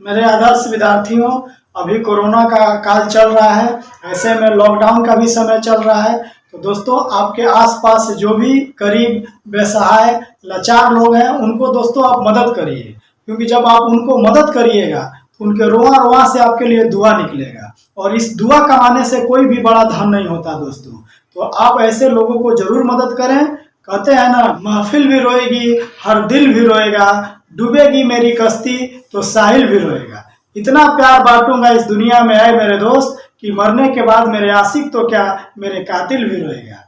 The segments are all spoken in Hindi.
मेरे आदर्श विद्यार्थियों, अभी कोरोना का काल चल रहा है, ऐसे में लॉकडाउन का भी समय चल रहा है। तो दोस्तों, आपके आसपास जो भी गरीब, बेसहाय, लाचार लोग हैं, उनको दोस्तों आप मदद करिए, क्योंकि जब आप उनको मदद करिएगा तो उनके रोआ रोआ से आपके लिए दुआ निकलेगा, और इस दुआ कमाने से कोई भी बड़ा धन नहीं होता दोस्तों। तो आप ऐसे लोगों को जरूर मदद करें। कहते हैं ना, महफिल भी रोएगी, हर दिल भी रोएगा, डूबेगी मेरी कश्ती तो साहिल भी रोएगा। इतना प्यार बांटूंगा इस दुनिया में है मेरे दोस्त, कि मरने के बाद मेरे आशिक तो क्या, मेरे कातिल भी रोएगा।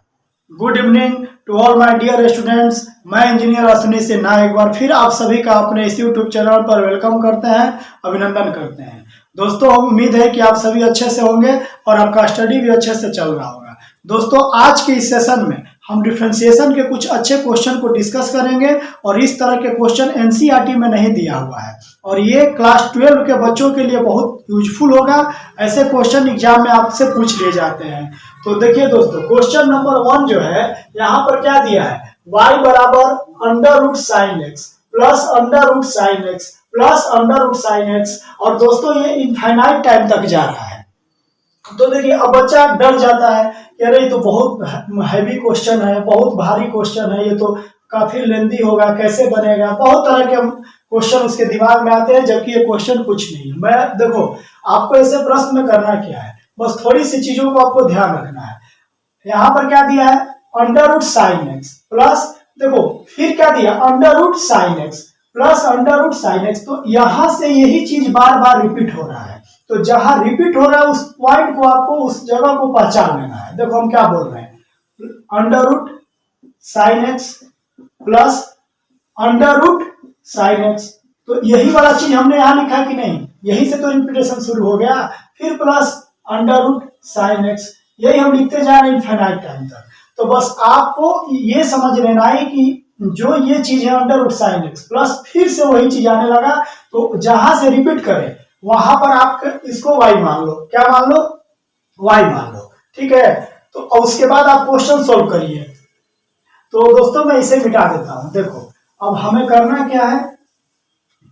Good evening to all my dear students. मैं इंजीनियर अश्विनी सिन्हा एक बार फिर आप सभी का अपने इस यूट्यूब चैनल पर वेलकम करते हैं, अभिनंदन करते हैं। दोस्तों, उम्मीद है कि आप सभी अच्छे से होंगे और आपका स्टडी भी अच्छे से चल रहा होगा। दोस्तों, आज के इस सेशन में हम डिफरेंशिएशन के कुछ अच्छे क्वेश्चन को डिस्कस करेंगे, और इस तरह के क्वेश्चन एनसीईआरटी में नहीं दिया हुआ है, और ये क्लास 12 के बच्चों के लिए बहुत यूजफुल होगा। ऐसे क्वेश्चन एग्जाम में आपसे पूछ लिए जाते हैं। तो देखिए दोस्तों, क्वेश्चन नंबर 1 जो है, यहाँ पर क्या दिया है, y बराबर under root sine x plus under root sine x plus under root sine x, और दोस्तों ये इनफाइनाइट टाइम तक जा रहा है। तो देखिए, अब बच्चा डर जाता है कि अरे ये तो बहुत हैवी क्वेश्चन है, बहुत भारी क्वेश्चन है, ये तो काफी लेंदी होगा, कैसे बनेगा। बहुत तरह के क्वेश्चन उसके दिमाग में आते हैं, जबकि ये क्वेश्चन कुछ नहीं है। मैं देखो, आपको ऐसे प्रश्न में करना क्या है, बस थोड़ी सी चीजों को आपको ध्यान रखना है। यहाँ पर क्या दिया है, under root sine x plus, देखो फिर क्या दिया, under root sine x plus under root sine x. तो यहां से यही चीज बार बार रिपीट हो रहा है। तो जहां रिपीट हो रहा है उस पॉइंट को आपको, उस जगह को पहचान लेना है। देखो हम क्या बोल रहे हैं, under root sine x plus under root sine x. तो यही वाला चीज हमने यहां लिखा कि नहीं, यही से तो रिपीटेशन शुरू हो गया। फिर plus under root sine x, यही हम लिखते जा रहे हैं इनफाइनाइट टाइम तक। तो बस आपको ये समझ लेना है कि जो ये चीज है under root sine x plus फिर से वही चीज आने लगा, तो जहां से रिपीट करे वहां पर आप इसको y मान लो। क्या मान लो, y मान लो, ठीक है। तो उसके बाद आप क्वेश्चन सोल्व करिए। तो दोस्तों, मैं इसे मिटा देता हूं। देखो, अब हमें करना क्या है,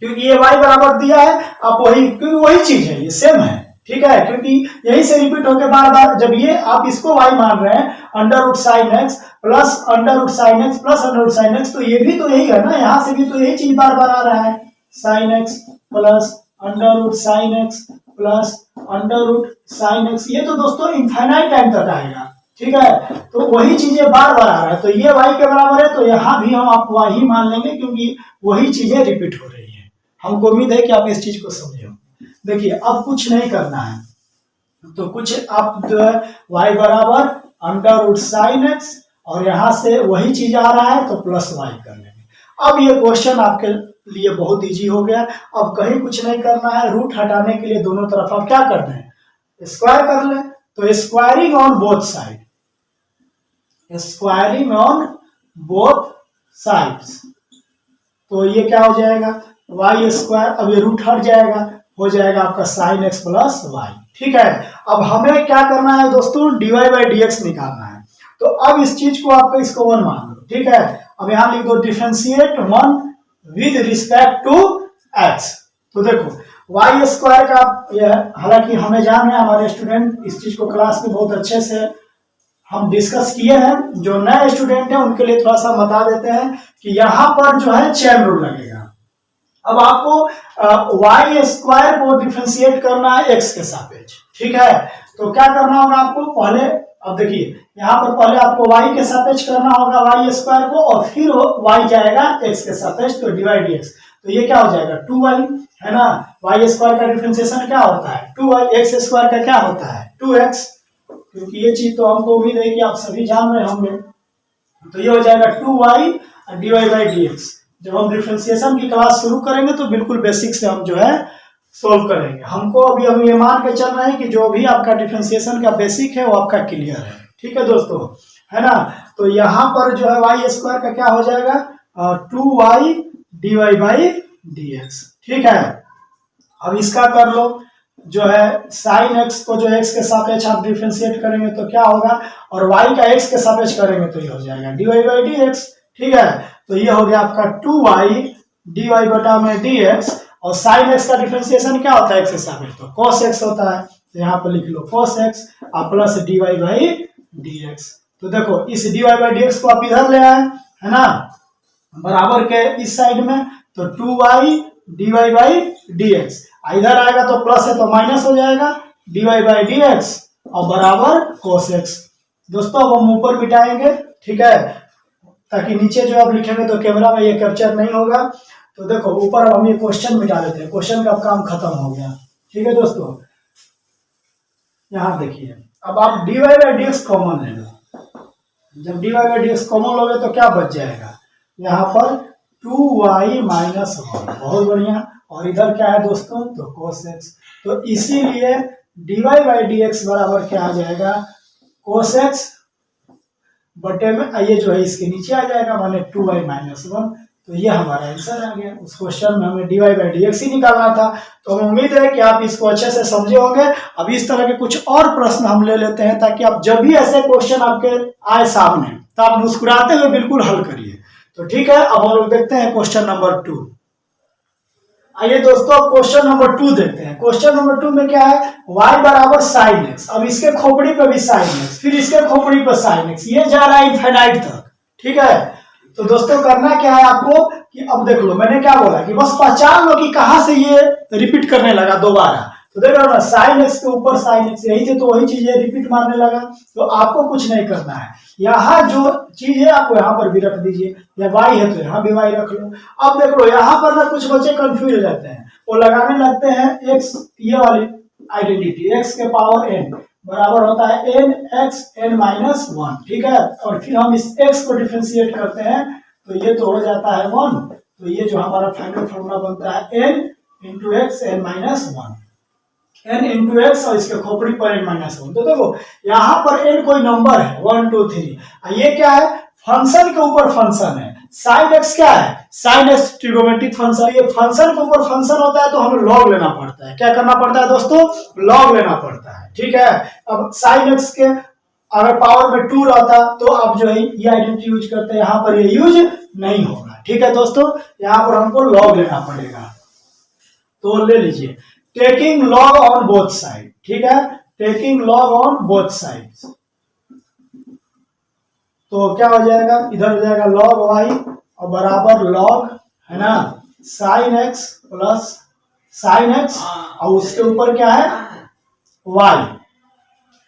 क्योंकि ये y बराबर दिया है, आप वही, क्योंकि वही चीज है, ये सेम है, ठीक है। क्योंकि यही से रिपीट होकर बार बार, जब ये आप इसको y मान रहे हैं, under root sine x plus under root sine x plus under root sine x, तो ये भी तो यही है ना, यहां से भी तो यही चीज बार बार आ रहा है, sine x plus under root sine x plus under root sine x. ये तो दोस्तों इनफाइनाइट टाइम तक आएगा, ठीक है। तो वही चीजें बार बार आ रहा है, तो ये y के बराबर है, तो यहाँ भी हम आप y ही मान लेंगे, क्योंकि वही चीजें रिपीट हो रही है। हमको उम्मीद है कि आप इस चीज को समझे हो। देखिए, अब कुछ नहीं करना है, तो कुछ आप जो है y बराबर अंडर रूट साइन एक्स, और यहां से वही चीज आ रहा है, तो प्लस y कर लेंगे। अब ये क्वेश्चन आपके लिए बहुत इजी हो गया। अब कहीं कुछ नहीं करना है, रूट हटाने के लिए दोनों तरफ आप क्या करते हैं, स्क्वायर कर लें। तो squaring on both side, squaring on both sides, तो ये क्या हो जाएगा, वाई स्क्वायर। अब ये रूट हट जाएगा, हो जाएगा आपका साइन एक्स प्लस वाई, ठीक है। अब हमें क्या करना है दोस्तों, डीवाई बाई डी एक्स निकालना है। तो अब इस चीज को आपको, इसको 1 मान लो, ठीक है। अब यहां लिख दो differentiate 1 with respect to x. तो देखो, वाई स्क्वायर का, हालांकि हमें जान है, हमारे स्टूडेंट इस चीज को क्लास में बहुत अच्छे से हम डिस्कस किए हैं। जो नए स्टूडेंट हैं उनके लिए थोड़ा सा बता देते हैं कि यहाँ पर जो है चेन रूल लगेगा। अब आपको वाई स्क्वायर को डिफरेंशिएट करना है एक्स के सापेक्ष, ठीक है। तो क्या करना होगा आपको, पहले, अब देखिए यहाँ पर पहले आपको y के सापेक्ष करना होगा वाई स्क्वायर को, और फिर y जाएगा x के सापेक्ष, तो डिवाइड dx। तो ये क्या हो जाएगा, 2y, है ना। y स्क्वायर का डिफरेंशिएशन क्या होता है, 2y, x स्क्वायर का क्या होता है, 2x। क्योंकि ये चीज तो हमको उम्मीद है कि आप सभी जान रहे होंगे। तो ये हो जाएगा 2y डिवाइड बाई dx। जब हम डिफरेंशिएशन की क्लास शुरू करेंगे तो बिल्कुल बेसिक से हम जो है सोल्व करेंगे। हमको अभी हम ये मान के चल रहे हैं कि जो भी आपका डिफरेंशिएशन का बेसिक है वो आपका क्लियर है, ठीक है दोस्तों, है ना। तो यहाँ पर जो है वाई स्क्वायर का क्या हो जाएगा, 2y dy बाई dx, ठीक है। अब इसका कर लो, जो है साइन एक्स को जो एक्स के सापेक्ष आप डिफरेंशिएट करेंगे तो क्या होगा, और y का x के सापेक्ष करेंगे तो ये हो जाएगा dy बाई dx, ठीक है, तो ये हो गया आपका 2y dy बटा में dx, और साइन एक्स का डिफरेंशिएशन क्या होता है एक्स के सापेक्ष, तो cos x होता है, तो यहाँ पर लिख लो cos x और प्लस dy बाई dx। तो देखो इस dy बाई dx को आप इधर ले आए, है ना, बराबर के इस साइड में, तो 2y dy बाई dx, इधर आएगा तो प्लस है तो माइनस हो जाएगा dy बाई dx और बराबर cos x। दोस्तों अब हम ऊपर बिठाएंगे, ठीक है, ताकि नीचे जो आप लिखेंगे तो कैमरा में ये कैप्चर नहीं होगा। तो देखो ऊपर अब हम ये क्वेश्चन मिटा लेते हैं, क्वेश्चन का काम खत्म हो गया, ठीक है दोस्तों। यहाँ देखिए, अब आप dy बाई dx कॉमन ले लो, जब dy बाई dx कॉमन लोगे तो क्या बच जाएगा, यहाँ पर 2y माइनस 1, बहुत बढ़िया, और इधर क्या है दोस्तों, तो cos x, तो इसीलिए dy बाई dx बराबर क्या आ जाएगा, cos x बटे में ये जो है इसके नीचे आ जाएगा, माने 2y माइनस 1। तो ये हमारा आंसर आ गया। उस क्वेश्चन में हमें dy बाई dx ही निकालना था। तो हमें उम्मीद है कि आप इसको अच्छे से समझे होंगे। अब इस तरह के कुछ और प्रश्न हम ले लेते हैं, ताकि आप जब भी ऐसे क्वेश्चन आपके आए सामने तो आप मुस्कुराते हुए बिल्कुल हल करिए। तो ठीक है, अब हम लोग देखते हैं क्वेश्चन नंबर 2। आइए दोस्तों अब क्वेश्चन नंबर 2 देखते हैं। क्वेश्चन नंबर 2 में क्या है, y बराबर साइन एक्स, अब इसके खोपड़ी पे भी साइन एक्स, फिर इसके खोपड़ी पे साइन एक्स, ये जा रहा है इनफिनाइट तक, ठीक है। तो दोस्तों करना क्या है आपको कि अब देख लो मैंने क्या बोला कि बस पहचान लो कि कहां से ये रिपीट करने लगा दोबारा। तो देख रहे हो ना, साइन एक्स के ऊपर साइन एक्स, यही थे तो वही चीज रिपीट मारने लगा। तो आपको कुछ नहीं करना है, यहाँ जो चीज है आपको यहाँ पर भी रख दीजिए, या y है तो यहाँ भी y रख लो। अब देख लो यहाँ पर ना कुछ बच्चे कंफ्यूज हो जाते हैं, वो लगाने लगते हैं x, ये वाली आइडेंटिटी x के पावर n बराबर होता है n x n माइनस 1, ठीक है। और फिर हम इस x को डिफरेंशिएट करते हैं तो ये तो हो जाता है 1। तो ये जो हमारा फाइनल फॉर्मूला बनता है n into x n minus 1, n into x और इसके खोपड़ी पर n माइनस 1। तो देखो यहाँ पर n कोई नंबर है 1 2 3, ये क्या है, फंक्शन के ऊपर फंक्शन है। साइन एक्स क्या है, साइन एक्स ट्रिगोमेट्रिक फंक्शन, ये फंक्शन के ऊपर फंक्शन होता है तो हमें लॉग लेना पड़ता है। क्या करना पड़ता है दोस्तों, लॉग लेना पड़ता है, ठीक है। अब साइन एक्स के अगर पावर में 2 रहता तो आप जो है ये आइडेंटिटी यूज करते हैं, यहाँ पर ये यूज नहीं होगा, ठीक है दोस्तों। यहाँ पर हमको लॉग लेना पड़ेगा, तो ले लीजिए taking log on both side, ठीक है, taking log on both sides. तो क्या हो जाएगा, इधर हो जाएगा log y और बराबर log, है ना, sign x plus sign x और उसके ऊपर क्या है y।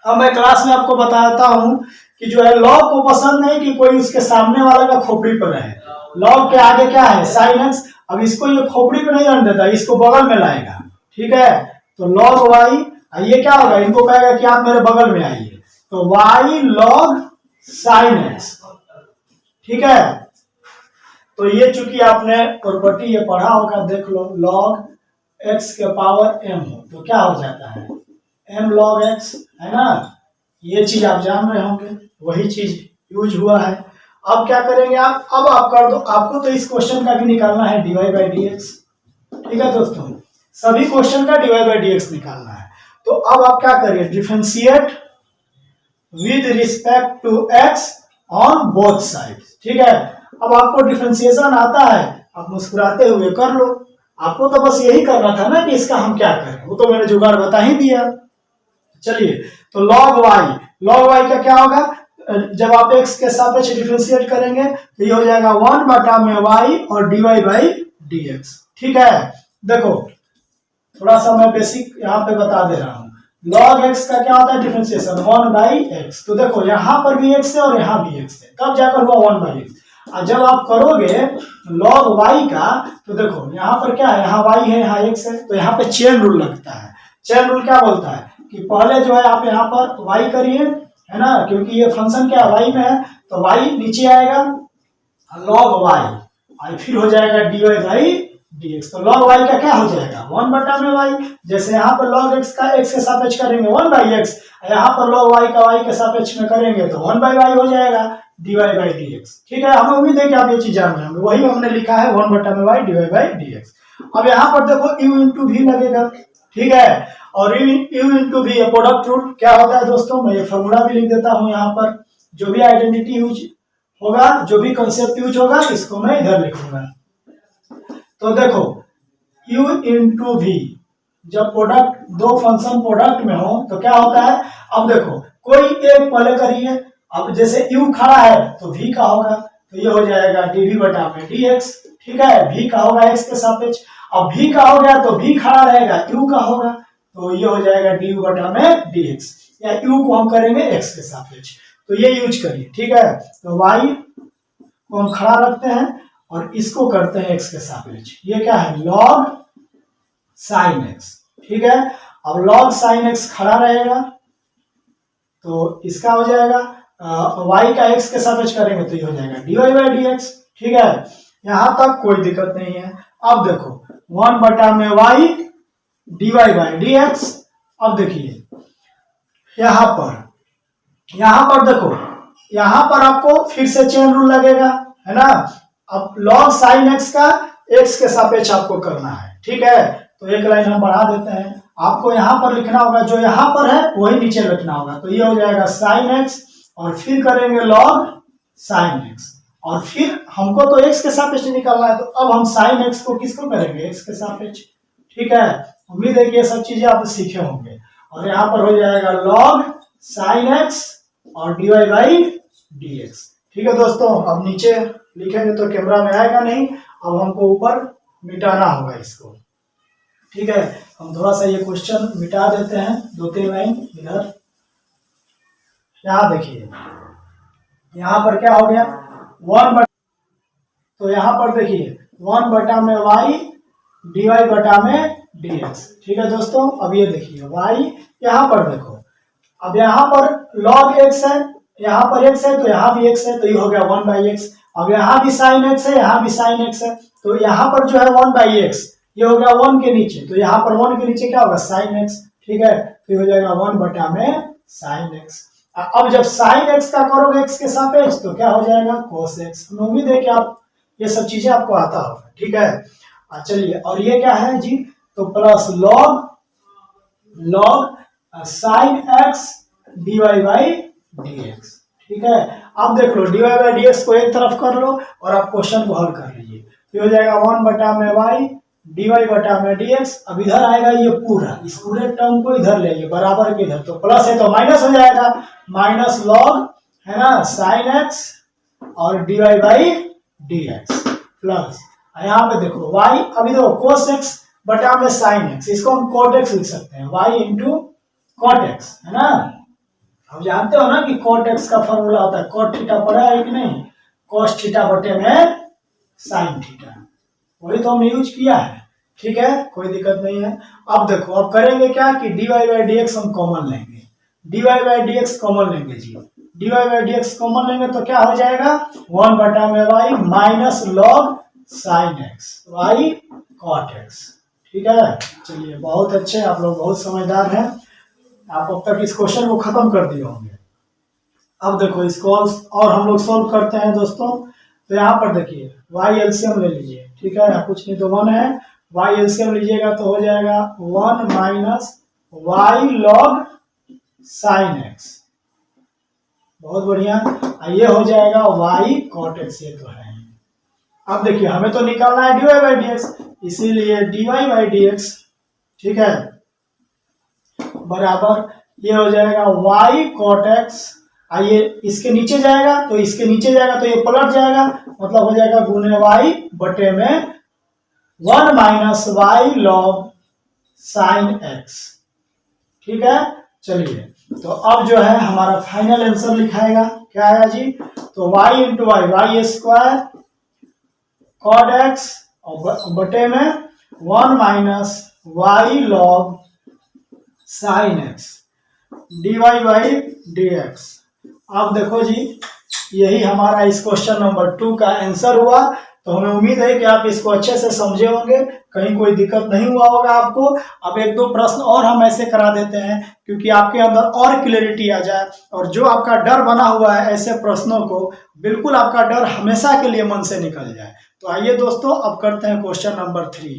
अब मैं क्लास में आपको बताता हूं कि जो है log को पसंद नहीं कि कोई उसके सामने वाला का खोपड़ी पर रहे। log के आगे क्या है साइन एक्स, अब इसको ये खोपड़ी पे नहीं रन देता, इसको बगल में लाएगा, ठीक है। तो log y, ये क्या होगा, इनको कहेगा कि आप मेरे बगल में आइए, तो y log साइन एक्स, ठीक है। तो ये चूंकि आपने प्रॉपर्टी ये पढ़ा होगा, देख लो log x के पावर m हो तो क्या हो जाता है m log x, है ना, ये चीज आप जान रहे होंगे, वही चीज यूज हुआ है। अब क्या करेंगे आप, अब आप कर दो, आपको तो इस क्वेश्चन का भी निकालना है dy बाई dx, ठीक है दोस्तों, सभी क्वेश्चन का dy बाई dx निकालना है। तो अब आप क्या करिए, differentiate with respect to x on both sides, ठीक है। अब आपको डिफरेंशिएशन आता है, आप मुस्कुराते हुए कर लो, आपको तो बस यही करना था ना कि इसका हम क्या करें, वो तो मैंने जुगाड़ बता ही दिया। चलिए तो log y का क्या होगा, जब आप x के सापेक्ष डिफरेंशिएट करेंगे तो ये हो जाएगा 1 बटा में y और dy बाई dx, ठीक है। देखो थोड़ा सा मैं बेसिक यहाँ पे बता दे रहा हूँ, log x का क्या होता है डिफरेंशिएशन 1 बाई x। तो देखो यहाँ पर भी x है और यहाँ भी x है, तब जाकर हुआ 1 बाई x। और जब आप करोगे log y का तो देखो यहाँ पर क्या है, यहाँ y है यहाँ x है, तो यहाँ पे चेन रूल लगता है। चेन रूल क्या बोलता है कि पहले जो है आप यहाँ पर y करिए, है ना, क्योंकि ये फंक्शन क्या y में है तो y नीचे आएगा log y, फिर हो जाएगा dy बाई dx। तो log y का क्या हो जाएगा 1 बटा में y, जैसे यहाँ पर log x का x के सापेक्ष करेंगे 1 बाई x, यहाँ पर log y का y के सापेक्ष में करेंगे तो 1 बाई y हो जाएगा dy बाई dx, ठीक है। हमें उम्मीद है कि आप ये चीज जान रहे होंगे, वही हमने लिखा है 1 बटा में y dy बाई dx। अब यहाँ पर देखो u इंटू v लगेगा, ठीक है, और u into v product rule क्या होता है दोस्तों, मैं ये फॉर्मूला भी लिख देता हूँ यहाँ पर, जो भी आइडेंटिटी यूज होगा, जो भी कंसेप्ट यूज होगा इसको मैं इधर लिखूंगा। तो देखो u इंटू वी, जब प्रोडक्ट दो फंक्शन प्रोडक्ट में हो तो क्या होता है, अब देखो कोई एक पहले करिए, अब जैसे u खड़ा है तो v का होगा, तो ये हो जाएगा dv बटा में dx, ठीक है, v का होगा x के सापेक्ष, अब v का हो गया तो v खड़ा रहेगा, u का होगा, तो ये हो जाएगा du बटा में dx, या u को हम करेंगे x के सापेक्ष, तो ये यूज करिए, ठीक है। तो y को हम खड़ा रखते हैं और इसको करते हैं x के सापेक्ष, ये क्या है log sin x, ठीक है। अब log sin x खड़ा रहेगा तो इसका हो जाएगा y का x के सापेक्ष करेंगे तो ये हो जाएगा dy बाई dx, ठीक है, यहां तक कोई दिक्कत नहीं है। अब देखो 1 बटा में y dy बाई dx, अब देखिए यहां पर देखो, यहां पर आपको फिर से चेन रूल लगेगा, है ना। अब log sin x का x के सापेक्ष आपको करना है, ठीक है, तो एक लाइन हम बढ़ा देते हैं, आपको यहां पर लिखना होगा, जो यहां पर है वही नीचे लिखना होगा, तो ये हो जाएगा sin x और फिर करेंगे log sin x, और फिर हमको तो x के सापेक्ष निकालना है, तो अब हम sin x को किसको करेंगे, x के सापेक्ष, ठीक है। उम्मीद है कि ये सब चीजें आप सीखे होंगे, और यहाँ पर हो जाएगा log sin x और dy बाई dx, ठीक है दोस्तों। अब नीचे लिखेंगे तो कैमरा में आएगा नहीं, अब हमको ऊपर मिटाना होगा इसको, ठीक है। हम थोड़ा सा ये क्वेश्चन मिटा देते हैं, 2-3 लाइन इधर। यहाँ देखिए यहाँ पर क्या हो गया 1 बटा, तो यहाँ पर देखिए 1 बटा में y dy बटा में dx, ठीक है दोस्तों। अब ये देखिए y यहाँ पर देखो, अब यहाँ पर log x है, यहाँ पर x है तो यहाँ भी x है, तो ये हो गया 1 बाई x। अब यहाँ भी sin x है, यहाँ भी sin x है, तो यहाँ पर जो है 1 बाई x, ये हो गया 1 के नीचे, तो यहाँ पर 1 के नीचे क्या होगा sin x, ठीक है, तो ये हो जाएगा 1 बटा में sin x। अब जब sin x का करोगे x के सापेक्ष तो क्या हो जाएगा cos x। हमें उम्मीद है कि आप ये सब चीजें आपको आता होगा, ठीक है। चलिए, और ये क्या है जी, तो plus log sin x dy by dx, ठीक है। अब देख लो dy बाई dx को एक तरफ कर लो और आप क्वेश्चन को हल कर लीजिए, तो हो जाएगा 1 बटा में y dy बटा में dx। अब इधर आएगा ये पूरा, इस पूरे टर्म को इधर ले आइए बराबर के इधर, तो प्लस है तो माइनस हो जाएगा, माइनस log है ना sin x और dy बाई dx प्लस यहाँ पे देखो y, अभी देखो cos x बटा में sin x, इसको हम cot x लिख सकते हैं, y इंटू cot x, है ना। अब जानते हो ना कि cot x का फॉर्मूला होता है cot थीटा, पढ़ा है कि नहीं, cos थीटा बटे में sin थीटा, वही तो हमने यूज किया है, ठीक है, कोई दिक्कत नहीं है। अब देखो अब करेंगे क्या कि dy बाई dx हम कॉमन लेंगे, dy बाई dx कॉमन लेंगे जी, dy बाई dx कॉमन लेंगे तो क्या हो जाएगा 1 बटा में y minus log sin x y cot x, ठीक है। चलिए बहुत अच्छे, आप लोग बहुत समझदार हैं, आप अब तक इस क्वेश्चन को खत्म कर दिए होंगे। अब देखो इसको और हम लोग सॉल्व करते हैं दोस्तों। तो यहाँ पर देखिए y एलसीएम ले लीजिए, ठीक है, यहाँ कुछ नहीं तो 1 है, y एलसीएम लीजिएगा तो हो जाएगा 1 minus y log sin x, बहुत बढ़िया, ये हो जाएगा y cot x, ये तो है। अब देखिए हमें तो निकालना है dy बाई dx, इसीलिए dy बाई dx, ठीक है, बराबर ये हो जाएगा y cot x, आइए इसके नीचे जाएगा तो इसके नीचे जाएगा तो ये पलट जाएगा, मतलब हो जाएगा गुने y बटे में 1 minus y log sin x, ठीक है। चलिए तो अब जो है हमारा फाइनल आंसर लिखाएगा, क्या आया जी, तो y into y square cot x और बटे में 1 minus y log sin x dy by dx। अब देखो जी यही हमारा इस क्वेश्चन नंबर 2 का आंसर हुआ, तो हमें उम्मीद है कि आप इसको अच्छे से समझे होंगे, कहीं कोई दिक्कत नहीं हुआ होगा आपको। अब 1-2 प्रश्न और हम ऐसे करा देते हैं क्योंकि आपके अंदर और क्लैरिटी आ जाए, और जो आपका डर बना हुआ है ऐसे प्रश्नों को बिल्कुल आपका डर हमेशा के लिए मन से निकल जाए। तो आइए दोस्तों अब करते हैं क्वेश्चन नंबर 3।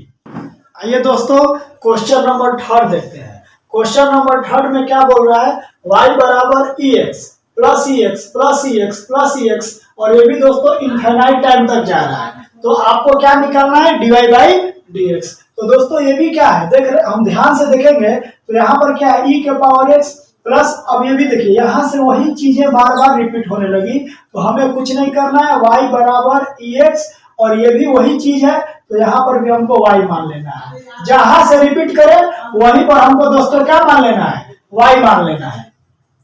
आइए दोस्तों क्वेश्चन नंबर 3 देखते हैं। क्वेश्चन नंबर 3 में क्या बोल रहा है, y बराबर ex plus ex plus ex plus ex और ये भी दोस्तों इनफाइनाइट टाइम तक जा रहा है। तो आपको क्या निकालना है, dy/dx। तो दोस्तों ये भी क्या है, देख रहे, हम ध्यान से देखेंगे तो यहाँ पर क्या है, e के पावर x प्लस, अब ये भी देखिए यहाँ से वही चीजें बार बार रिपीट होने लगी, तो हमें कुछ नहीं करना है, y बराबर ex, और ये भी वही चीज है, तो यहाँ पर भी हमको y मान लेना है। जहां से रिपीट करें वहीं पर हमको दोस्तों क्या मान लेना है, y मान लेना है।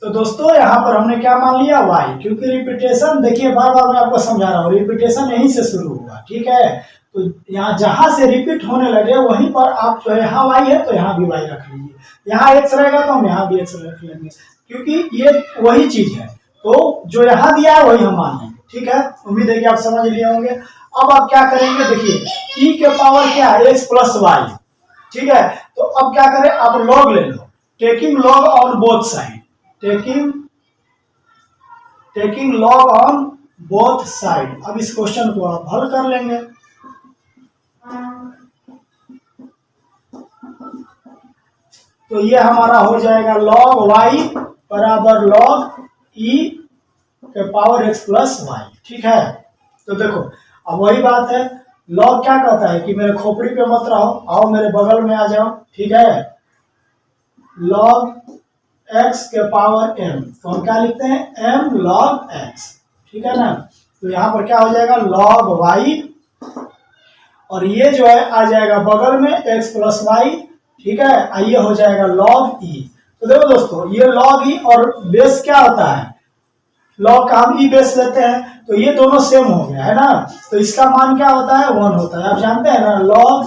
तो दोस्तों यहाँ पर हमने क्या मान लिया, y, क्योंकि रिपीटेशन देखिए बार बार मैं आपको समझा रहा हूँ, रिपीटेशन यहीं से शुरू हुआ, ठीक है। तो यहाँ जहां से रिपीट होने लगे वहीं पर आप जो है, यहाँ y है तो यहाँ भी y रख लीजिए, यहाँ x रहेगा तो हम यहाँ भी x रख लेंगे, क्योंकि ये वही चीज है, तो जो यहाँ दिया है वही हम मान लेंगे, ठीक है। उम्मीद है कि आप समझ लिए होंगे। अब आप क्या करेंगे, देखिए e के पावर क्या है, x प्लस वाई, ठीक है। तो अब क्या करें, आप लॉग ले लो, taking log on both side, taking log on both side. अब इस क्वेश्चन को आप हल कर लेंगे। तो ये हमारा हो जाएगा लॉग y बराबर लॉग e के पावर x प्लस वाई, ठीक है। तो देखो अब वही बात है, लॉग क्या कहता है कि मेरे खोपड़ी पे मत रहो, आओ मेरे बगल में आ जाओ, ठीक है। लॉग x के पावर m, तो हम क्या लिखते हैं, m log x, ठीक है ना। तो यहाँ पर क्या हो जाएगा, log y, और ये जो है आ जाएगा बगल में x प्लस वाई, ठीक है। ये हो जाएगा log e। तो देखो दोस्तों ये log e और बेस क्या होता है, log का हम e बेस लेते हैं, तो ये दोनों सेम हो गया है ना, तो इसका मान क्या होता है, 1 होता है। आप जानते हैं ना, log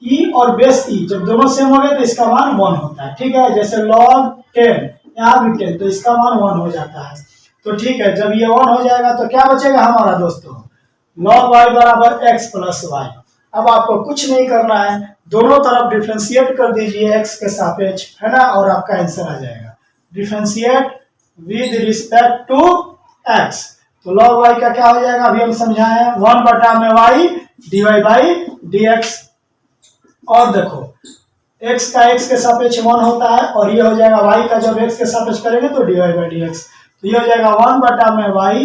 e और बेस e जब दोनों सेम हो गए तो इसका मान 1 होता है, ठीक है। जैसे log 10, यहाँ भी 10, तो इसका मान 1 हो जाता है। तो ठीक है, जब ये 1 हो जाएगा तो क्या बचेगा हमारा दोस्तों, log y बराबर x प्लस वाई। अब आपको कुछ नहीं करना है, दोनों तरफ डिफरेंशिएट कर दीजिए x के सापेक्ष, है ना, और आपका आंसर आ जाएगा। Differentiate with respect to x, तो log y का क्या हो जाएगा, अभी हम समझाए हैं, 1 बटा में y dy/dx। और देखो x का x के सापेक्ष 1 होता है, और ये हो जाएगा y का जब x के सापेक्ष करेंगे तो dy/dx, तो ये हो जाएगा 1 बटा में y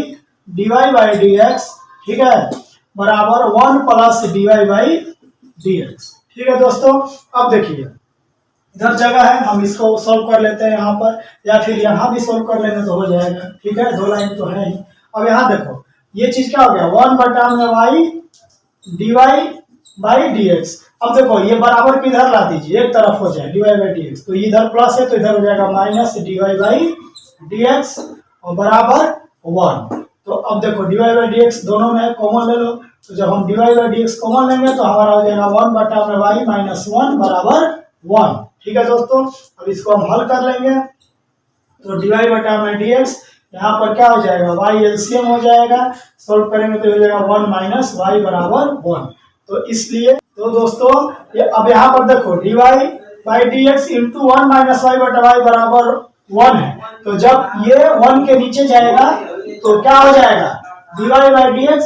dy/dx, ठीक है, बराबर 1 प्लस dy/dx, ठीक है दोस्तों। अब देखिए इधर जगह है, हम इसको सॉल्व कर लेते हैं यहाँ पर, या फिर यहाँ भी सॉल्व कर लेंगे तो हो जाएगा, ठीक है, 2 लाइन तो है ही। अब यहाँ देखो ये चीज क्या हो गया, 1 बटा में y dy/dx। अब देखो ये बराबर किधर ला दीजिए, एक तरफ हो जाए dy/dx, तो इधर प्लस है तो इधर हो जाएगा माइनस dy/dx और बराबर 1। तो अब देखो dy/dx दोनों में कॉमन ले लो, तो जब हम dy/dx कॉमन लेंगे तो हमारा हो जाएगा 1 बटा में y माइनस 1 बराबर 1, ठीक है दोस्तों। अब इसको हम हल कर लेंगे, तो dy बटा में dx, यहाँ पर क्या हो जाएगा, y एलसीएम हो जाएगा, सोल्व करेंगे तो हो जाएगा 1 माइनस y बराबर 1। तो इसलिए तो दोस्तों ये अब यहाँ पर देखो dy/dx इंटू 1 माइनस y बटा y बराबर 1 है, तो जब ये 1 के नीचे जाएगा तो क्या हो जाएगा, dy/dx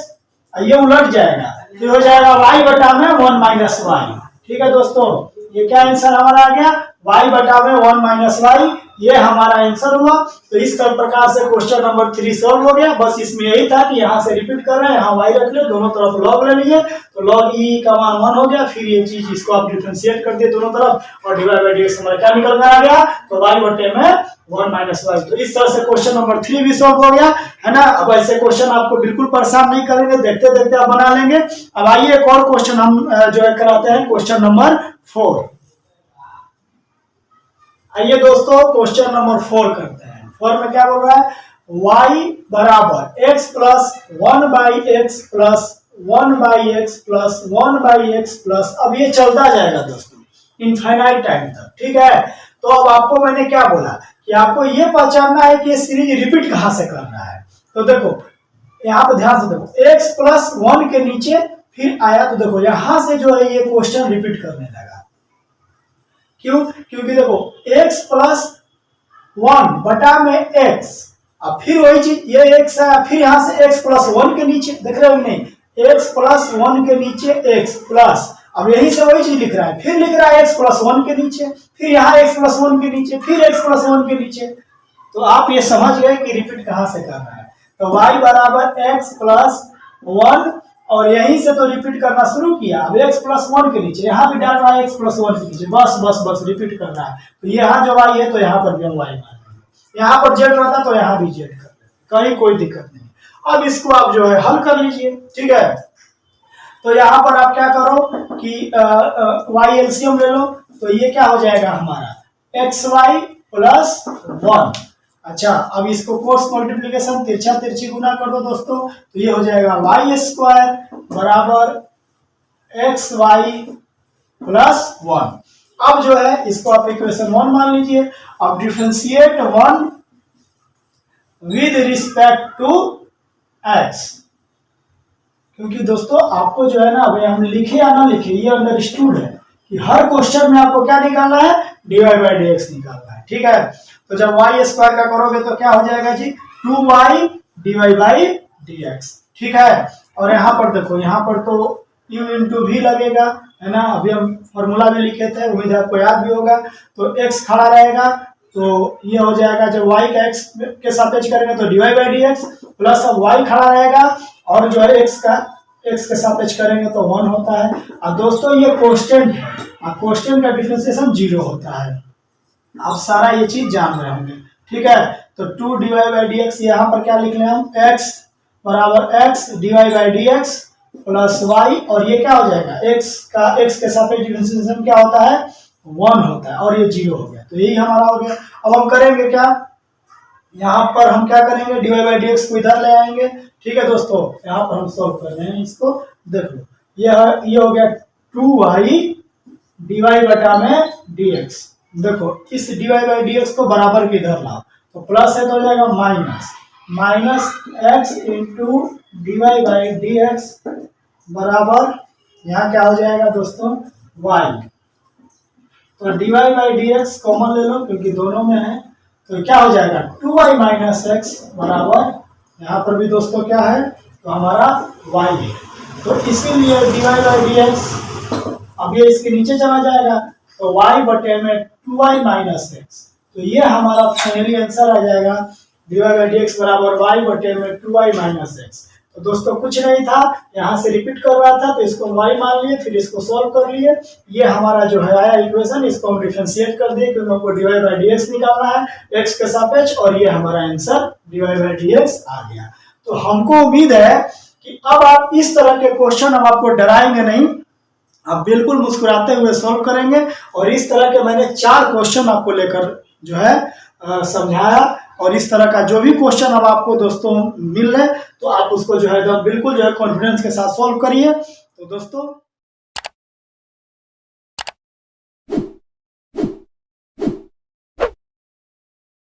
ये उलट जाएगा, तो हो जाएगा y बटा में 1 माइनस y, ठीक है दोस्तों। ये क्या आंसर हमारा आ गया, y बटा में 1 माइनस y, ये हमारा आंसर हुआ। तो इस प्रकार से क्वेश्चन नंबर 3 सॉल्व हो गया। बस इसमें यही था कि यहाँ से रिपीट कर रहे हैं, यहाँ y रख ले, दोनों तरफ log ले लीजिए, तो log e का मान 1 हो गया, फिर ये चीज इसको आप डिफरेंशिएट कर दिए दोनों तरफ, और dy/dx हमारा क्या निकल कर आ गया, तो y बटे में 1 माइनस y। तो इस तरह से क्वेश्चन नंबर 3 भी सॉल्व हो गया, है ना। अब ऐसे क्वेश्चन आपको बिल्कुल परेशान नहीं करेंगे, देखते देखते आप बना लेंगे। अब आइए एक और क्वेश्चन हम जो है कराते हैं, क्वेश्चन नंबर 4। आइए दोस्तों क्वेश्चन नंबर 4 करते हैं। 4 में क्या बोल रहा है, y बराबर x plus 1/x plus 1/x plus 1/x plus, अब ये चलता जाएगा दोस्तों इनफाइनाइट टाइम तक, ठीक है। तो अब आपको मैंने क्या बोला कि आपको ये पहचानना है कि ये सीरीज रिपीट कहां से कर रहा है। तो देखो यहाँ पे ध्यान से देखो, x प्लस 1 के नीचे फिर आया, तो देखो यहां से जो है ये क्वेश्चन रिपीट करने लगा। क्यों, क्योंकि देखो x प्लस 1 बटा में x, अब फिर वही चीज ये x है, फिर यहां से x प्लस 1 के नीचे, देख रहे हो नहीं, x प्लस 1 के नीचे x प्लस, अब यहीं से वही चीज लिख रहा है, फिर लिख रहा है x प्लस 1 के नीचे, फिर यहाँ x प्लस 1 के नीचे, फिर x प्लस 1 के नीचे। तो आप ये समझ गए कि रिपीट कहां से कर रहा है। तो y बराबर x प्लस 1, और यहीं से तो रिपीट करना शुरू किया। अब x प्लस 1 के नीचे यहाँ भी डाल रहा है x प्लस 1 के नीचे, बस बस बस रिपीट कर रहा है। तो यहाँ जो y है तो यहाँ पर भी हम y मान लेंगे, यहाँ पर z रहता तो यहाँ भी z कर लेंगे, कहीं कोई दिक्कत नहीं। अब इसको आप जो है हल कर लीजिए, ठीक है। तो यहाँ पर आप क्या करो कि y एलसीएम ले लो, तो ये क्या हो जाएगा हमारा xy प्लस 1। अच्छा, अब इसको क्रॉस मल्टीप्लीकेशन तिरछा तिरछी गुना कर दो दोस्तों, तो ये हो जाएगा y स्क्वायर बराबर xy प्लस 1। अब जो है इसको आप इक्वेशन 1 मान लीजिए। अब differentiate 1 with respect to x, क्योंकि दोस्तों आपको जो है ना, अभी हम लिखे या ना लिखे, ये अंडरस्टूड है कि हर क्वेश्चन में आपको क्या निकालना है, dy बाई डी एक्स निकालना है, ठीक है। तो जब y स्क्वायर का करोगे तो क्या हो जाएगा जी, 2y dy by D x, ठीक है। और यहाँ पर देखो, यहाँ पर तो u इंटू भी लगेगा, है ना, अभी हम फॉर्मूला में लिखे थे, उम्मीद है आपको याद भी होगा। तो x खड़ा रहेगा, तो ये हो जाएगा, जब y का x के सापेक्ष करेंगे तो dy by D x, plus अब y खड़ा रहेगा और जो है x के सापेक्ष करेंगे तो 1 होता है। और दोस्तों ये कांस्टेंट है, और कांस्टेंट का डिफरेंशिएशन 0 होता है। आप सारा ये चीज जान रहे होंगे, ठीक है। तो 2 dy बाई डी एक्स, यहाँ पर क्या लिख लें हम, x बराबर x dy by D x plus y, और ये क्या हो जाएगा, x के सापेक्ष डिफरेंशिएशन क्या होता है, 1 होता है, और ये 0 हो गया। तो यही हमारा हो गया। अब हम करेंगे क्या, यहाँ पर हम क्या करेंगे, dy बाई डी एक्स को इधर ले आएंगे, ठीक है दोस्तों। यहाँ पर हम सॉल्व कर रहे हैं इसको, देख लो, ये हो गया 2y dy बटा में dx। देखो इस dy बाई डी एक्स को बराबर के इधर लाओ, तो प्लस है तो हो जाएगा minus x into D by D x बराबर, यहाँ क्या हो जाएगा दोस्तों, y। तो dy by D x common ले लो क्योंकि दोनों में है, तो क्या हो जाएगा 2y माइनस एक्स बराबर, यहाँ पर भी दोस्तों क्या है, तो हमारा y है। तो इसीलिए dy बाई डी एक्स, अब ये इसके नीचे चला जाएगा, तो y बटे में 2y माइनस एक्स। तो ये हमारा फाइनली आंसर आ जाएगा, dy बाई डी एक्स बराबर y बटे में 2y माइनस एक्स। तो दोस्तों कुछ नहीं था, यहाँ से रिपीट कर रहा था, तो इसको y मान लिए, फिर इसको सॉल्व कर लिए। ये हमारा जो है आया इक्वेशन, इसको हम डिफरेंशिएट कर दिए क्योंकि हमको dy बाई डी एक्स निकालना है x के सापेक्ष, और ये हमारा answer dy by D X आ गया। तो हमको उम्मीद है कि अब आप इस तरह के क्वेश्चन हम आपको डराएंगे नहीं, आप बिल्कुल मुस्कुराते हुए सॉल्व करेंगे। और इस तरह के मैंने 4 क्वेश्चन आपको लेकर जो है समझाया, और इस तरह का जो भी क्वेश्चन अब आपको दोस्तों मिल रहे, तो आप उसको जो है बिल्कुल जो है कॉन्फिडेंस के साथ सॉल्व करिए। तो दोस्तों